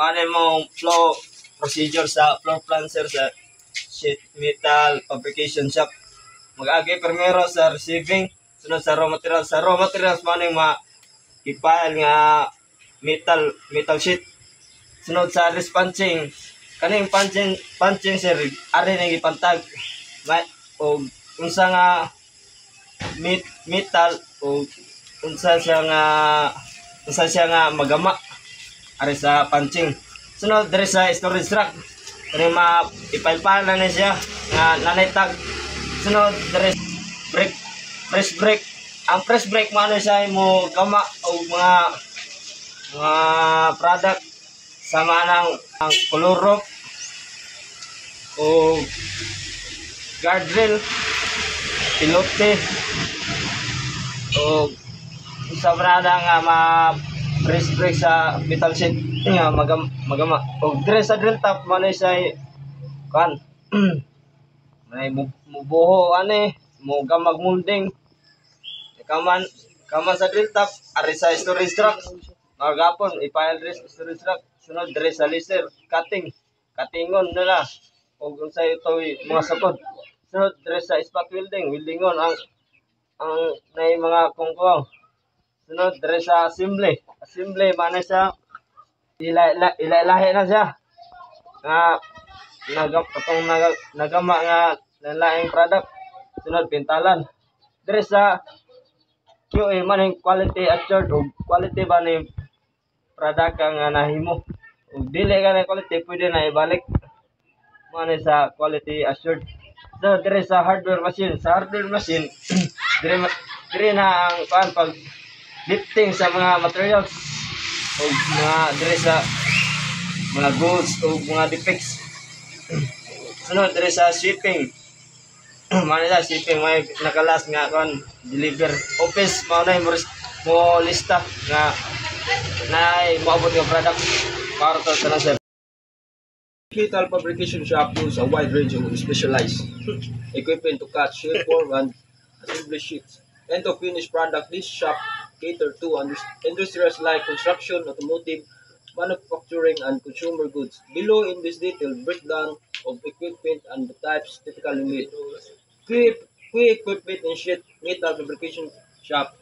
paano mo flow procedure sa floor plan sir sa sheet metal fabrication shop. Mag-agi primero sa receiving, sunod sa raw materials. Sa raw materials paano yung ipile nga metal sheet. Sunod sa punching. Kaning punching sir, ari nang ipantag. O unsa nga metal o unsa siya nga magama ari sa punching. Sunod diri sa storage rack. Kani ipile-pile na siya nga nanay tag. Sunod diri press brake. Ang press brake mo siya mo gama o mga product sama ng color rope o guardrail, pilote o sa brada nga press brake sa metal sheet nga magama o dress sa drill top mo siya kan may mubuho mo gamag molding kaman sa drill top ari sa storage truck magapon ipile dress storage truck. Sunod dress sa laser cuttingon nila o unsay ito mga sakod. Sunod dress sa spot weldingon ang nay mga kungkuang. Sunod dress sa assembly man siya ilahi na siya nga nagama nga laing product. Sunod pintalan dress sa QA man yung quality assured o quality ba ni product nga nahimo o dili ka na quality pwede na ibalik man sa quality assured. So dire sa hardware machine dire na ang pag lifting sa mga materials o mga dire sa mga goods o mga defects. Sunod dire sa shipping shipping may nakalas nga deliver office mo lista nga maabot nga product para sa sir. Metal fabrication shop use a wide range of specialized equipment to cut, shape, form, and assembly sheets. And to finish product, this shop cater to industries like construction, automotive, manufacturing, and consumer goods. Below in this detailed breakdown of equipment and the types typically made. Key equipment in sheet metal fabrication shop